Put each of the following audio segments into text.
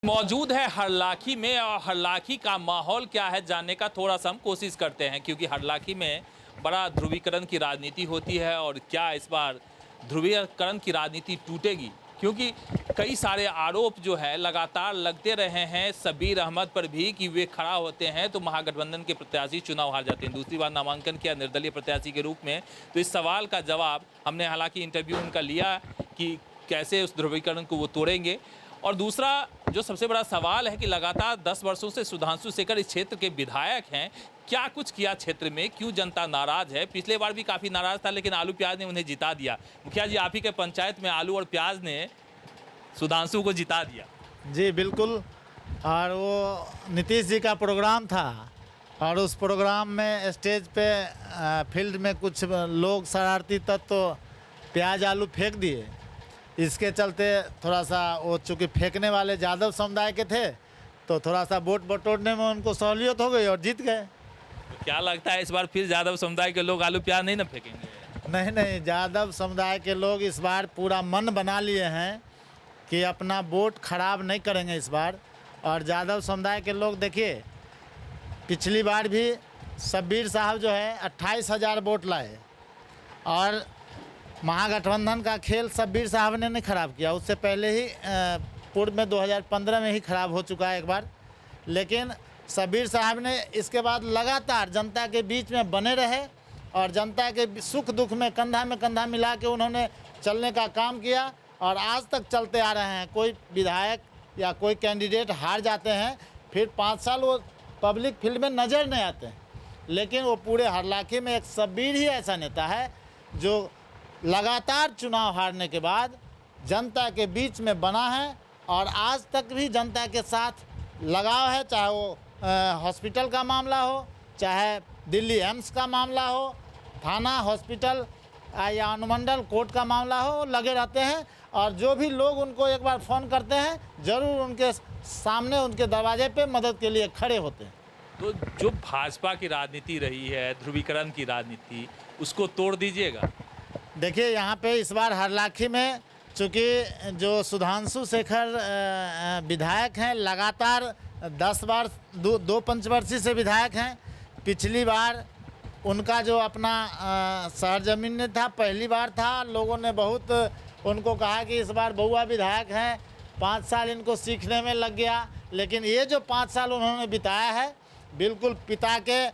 मौजूद है हरलाखी में और हरलाखी का माहौल क्या है जानने का थोड़ा सा हम कोशिश करते हैं, क्योंकि हरलाखी में बड़ा ध्रुवीकरण की राजनीति होती है। और क्या इस बार ध्रुवीकरण की राजनीति टूटेगी, क्योंकि कई सारे आरोप जो है लगातार लगते रहे हैं शब्बीर अहमद पर भी कि वे खड़ा होते हैं तो महागठबंधन के प्रत्याशी चुनाव हार जाते हैं। दूसरी बार नामांकन किया निर्दलीय प्रत्याशी के रूप में। तो इस सवाल का जवाब हमने हालांकि इंटरव्यू उनका लिया कि कैसे उस ध्रुवीकरण को वो तोड़ेंगे। और दूसरा जो सबसे बड़ा सवाल है कि लगातार 10 वर्षों से सुधांशु शेखर इस क्षेत्र के विधायक हैं, क्या कुछ किया क्षेत्र में, क्यों जनता नाराज है। पिछले बार भी काफ़ी नाराज था, लेकिन आलू प्याज ने उन्हें जिता दिया। मुखिया जी, आप ही के पंचायत में आलू और प्याज ने सुधांशु को जिता दिया। जी बिल्कुल। और वो नीतीश जी का प्रोग्राम था और उस प्रोग्राम में स्टेज पे फील्ड में कुछ लोग शरारती तत्व तो प्याज आलू फेंक दिए। इसके चलते थोड़ा सा वो चूँकि फेंकने वाले यादव समुदाय के थे तो थोड़ा सा वोट बटोरने में उनको सहूलियत हो गई और जीत गए। तो क्या लगता है इस बार फिर यादव समुदाय के लोग आलू प्याज नहीं ना फेंकेंगे? नहीं, यादव समुदाय के लोग इस बार पूरा मन बना लिए हैं कि अपना वोट खराब नहीं करेंगे इस बार। और यादव समुदाय के लोग देखिए, पिछली बार भी शब्बीर साहब जो है 28,000 वोट लाए और महागठबंधन का खेल शब्बीर साहब ने नहीं खराब किया। उससे पहले ही पूर्व में 2015 में ही खराब हो चुका है एक बार। लेकिन शब्बीर साहब ने इसके बाद लगातार जनता के बीच में बने रहे और जनता के सुख दुख में कंधा मिला के उन्होंने चलने का काम किया और आज तक चलते आ रहे हैं। कोई विधायक या कोई कैंडिडेट हार जाते हैं, फिर 5 साल वो पब्लिक फील्ड में नज़र नहीं आते हैं, लेकिन वो पूरे हरलाखी में एक शब्बीर ही ऐसा नेता है जो लगातार चुनाव हारने के बाद जनता के बीच में बना है और आज तक भी जनता के साथ लगाव है। चाहे वो हॉस्पिटल का मामला हो, चाहे दिल्ली एम्स का मामला हो, थाना हॉस्पिटल या अनुमंडल कोर्ट का मामला हो, लगे रहते हैं। और जो भी लोग उनको एक बार फ़ोन करते हैं ज़रूर उनके सामने उनके दरवाजे पे मदद के लिए खड़े होते हैं। तो जो भाजपा की राजनीति रही है, ध्रुवीकरण की राजनीति, उसको तोड़ दीजिएगा। देखिए, यहाँ पे इस बार हरलाखी में चूँकि जो सुधांशु शेखर विधायक हैं, लगातार 10 बार दो पंचवर्षीय से विधायक हैं। पिछली बार उनका जो अपना सरजमीन में था, पहली बार था। लोगों ने बहुत उनको कहा कि इस बार बउआ विधायक हैं, 5 साल इनको सीखने में लग गया। लेकिन ये जो 5 साल उन्होंने बिताया है, बिल्कुल पिता के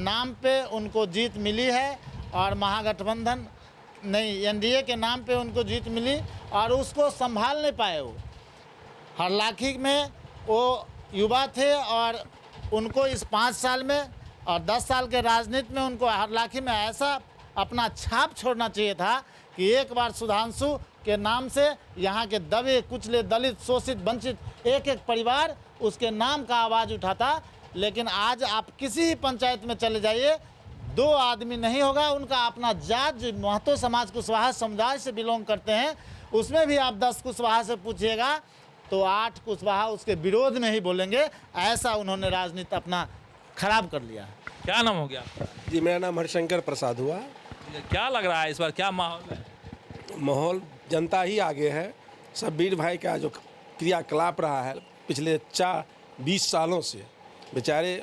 नाम पे उनको जीत मिली है और महागठबंधन नहीं, एनडीए के नाम पे उनको जीत मिली और उसको संभाल नहीं पाए। वो हरलाखी में वो युवा थे और उनको इस 5 साल में और 10 साल के राजनीति में उनको हरलाखी में ऐसा अपना छाप छोड़ना चाहिए था कि एक बार सुधांशु के नाम से यहाँ के दबे कुचले दलित शोषित वंचित एक एक परिवार उसके नाम का आवाज़ उठाता। लेकिन आज आप किसी ही पंचायत में चले जाइए, 2 आदमी नहीं होगा। उनका अपना जात जो महतो समाज कुशवाहा समुदाय से बिलोंग करते हैं, उसमें भी आप 10 कुशवाहा से पूछिएगा तो 8 कुशवाहा उसके विरोध में ही बोलेंगे। ऐसा उन्होंने राजनीति अपना खराब कर लिया है। क्या नाम हो गया? जी, मेरा नाम हरिशंकर प्रसाद हुआ। क्या लग रहा है इस बार, क्या माहौल है? माहौल जनता ही आगे है। शब्बीर भाई का जो क्रियाकलाप रहा है पिछले 20 सालों से, बेचारे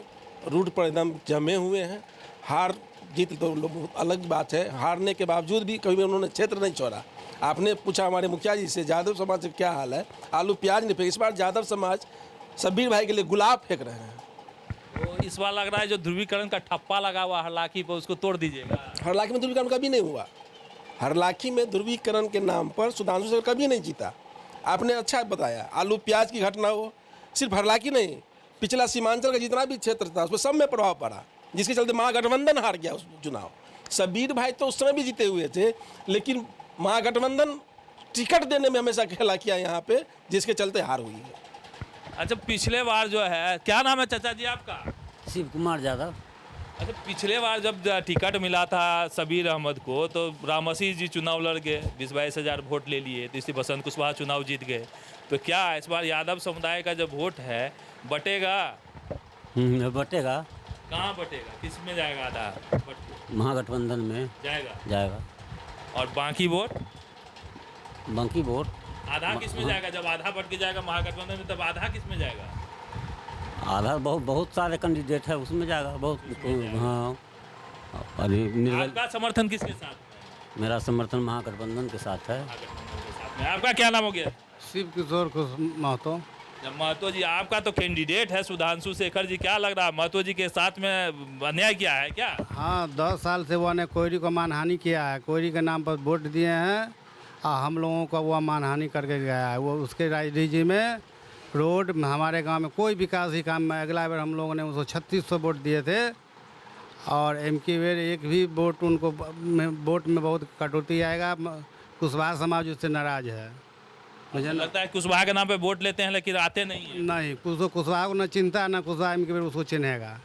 रूट पर एकदम जमे हुए हैं। हार जीत तो लोग अलग बात है, हारने के बावजूद भी कभी उन्होंने क्षेत्र नहीं छोड़ा। आपने पूछा हमारे मुखिया जी से यादव समाज से क्या हाल है, आलू प्याज नहीं फेंक। इस बार यादव समाज शब्बीर भाई के लिए गुलाब फेंक रहे हैं। तो इस बार लग रहा है जो ध्रुवीकरण का ठप्पा लगा हुआ हरलाखी पर, उसको तोड़ दीजिएगा। हरलाखी में ध्रुवीकरण कभी नहीं हुआ। हरलाखी में ध्रुवीकरण के नाम पर सुधांशु शेखर कभी नहीं जीता। आपने अच्छा बताया, आलू प्याज की घटना हो, सिर्फ हरलाखी नहीं, पिछला सीमांचल का जितना भी क्षेत्र था उसमें सब में प्रभाव पड़ा, जिसके चलते महागठबंधन हार गया उस चुनाव। शब्बीर भाई तो उस समय भी जीते हुए थे, लेकिन महागठबंधन टिकट देने में हमेशा खेला किया यहाँ पे, जिसके चलते हार हुई है। अच्छा, पिछले बार जो है, क्या नाम है चाचा जी आपका? शिव कुमार यादव। अच्छा, पिछले बार जब टिकट मिला था शब्बीर अहमद को तो राम मसीह जी चुनाव लड़ गए, 20-22 हज़ार वोट ले लिए, तो इससे बसंत कुशवाहा चुनाव जीत गए। तो क्या इस बार यादव समुदाय का जब वोट है बटेगा? बटेगा। कहाँ बटेगा, किस में जाएगा? आधा महागठबंधन में जाएगा। जाएगा। और बाकी वोट? बाकी वोट आधा किस में जाएगा? जब आधा बढ़ के जाएगा महागठबंधन में, तब आधा किस में जाएगा? आधा बहुत बहुत सारे कैंडिडेट है उसमें जाएगा बहुत। हाँ अभी निर्दल आपका समर्थन किसके साथ है? मेरा समर्थन महागठबंधन के साथ है। महागठबंधन के साथ में। आपका क्या नाम हो गया? शिव किशोर महतो। जब महतो जी, आपका तो कैंडिडेट है सुधांशु शेखर जी, क्या लग रहा है महतो जी के साथ में अन्याय किया है क्या? हाँ 10 साल से वो ने कोयरी को मानहानि किया है, कोयरी के नाम पर वोट दिए हैं और हम लोगों को वो मानहानि करके गया है। वो उसके राजनीति में रोड हमारे गांव में कोई विकास ही काम में, अगला बार हम लोगों ने उसको 3600 वोट दिए थे और एमकी बेर एक भी वोट उनको वोट में बहुत कटौती आएगा। कुशवाहा समाज उससे नाराज है। मुझे लगता है कुशवाहा के नाम पे वोट लेते हैं लेकिन आते नहीं है। नहीं कुशवाहा को न चिंता न कुशवाहा एमकी बेर उसको चिन्हेगा।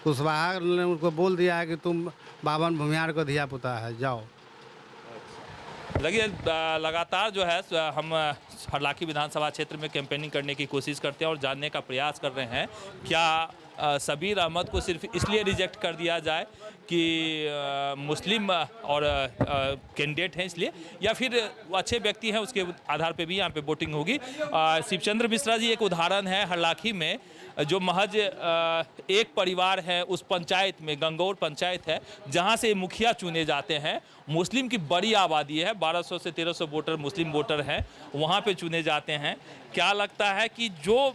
कुशवाहा ने उनको बोल दिया है कि तुम बावन भूमिहार को दिया पुता है, जाओ। लगे लगातार जो है हम हरलाखी विधानसभा क्षेत्र में कैंपेनिंग करने की कोशिश करते हैं और जानने का प्रयास कर रहे हैं क्या सबीर अहमद को सिर्फ इसलिए रिजेक्ट कर दिया जाए कि मुस्लिम और कैंडिडेट हैं इसलिए, या फिर वो अच्छे व्यक्ति हैं उसके आधार पे भी यहाँ पे वोटिंग होगी। शिवचंद्र मिश्रा जी एक उदाहरण है हरलाखी में, जो महज एक परिवार है उस पंचायत में, गंगौर पंचायत है जहाँ से मुखिया चुने जाते हैं। मुस्लिम की बड़ी आबादी है, 1200 से 1300 वोटर मुस्लिम वोटर हैं, वहाँ पे चुने जाते हैं। क्या लगता है कि जो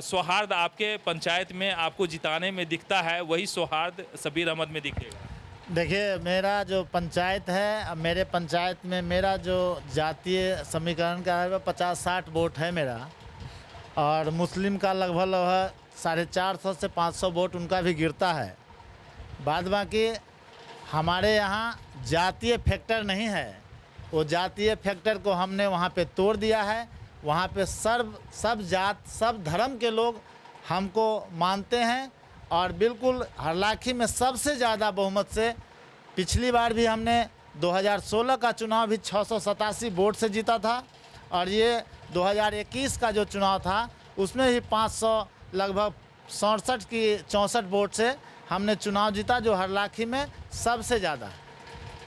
सौहार्द आपके पंचायत में आपको जिताने में दिखता है वही सौहार्द सबीर अहमद में दिखेगा? देखिए मेरा जो पंचायत है, मेरे पंचायत में मेरा जो जातीय समीकरण का है 50-60 वोट है मेरा, और मुस्लिम का लगभग 450 से 500 वोट उनका भी गिरता है। बाद बाकी हमारे यहाँ जातीय फैक्टर नहीं है, वो जातीय फैक्टर को हमने वहाँ पे तोड़ दिया है। वहाँ पे सब जात सब धर्म के लोग हमको मानते हैं और बिल्कुल हरलाखी में सबसे ज़्यादा बहुमत से, पिछली बार भी हमने 2016 का चुनाव भी 687 वोट से जीता था और ये 2021 का जो चुनाव था उसमें ही 500 लगभग 64 वोट से हमने चुनाव जीता, जो हरलाखी में सबसे ज़्यादा।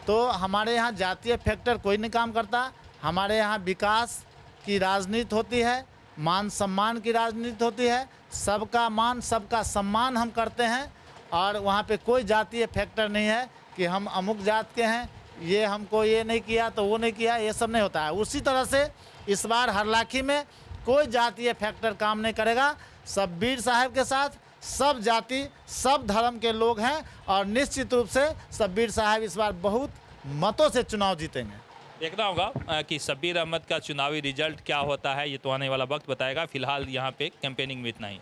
तो हमारे यहाँ जातीय फैक्टर कोई नहीं काम करता। हमारे यहाँ विकास की राजनीति होती है, मान सम्मान की राजनीति होती है, सबका मान सबका सम्मान हम करते हैं और वहाँ पे कोई जातीय फैक्टर नहीं है कि हम अमुक जात के हैं, ये हमको ये नहीं किया तो वो नहीं किया, ये सब नहीं होता है। उसी तरह से इस बार हरलाखी में कोई जातीय फैक्टर काम नहीं करेगा। सबीर साहब के साथ सब जाति सब धर्म के लोग हैं और निश्चित रूप से सबीर साहब इस बार बहुत मतों से चुनाव जीतेंगे। देखना होगा कि सबीर अहमद का चुनावी रिजल्ट क्या होता है, ये तो आने वाला वक्त बताएगा। फिलहाल यहाँ पे कैंपेनिंग में इतना ही।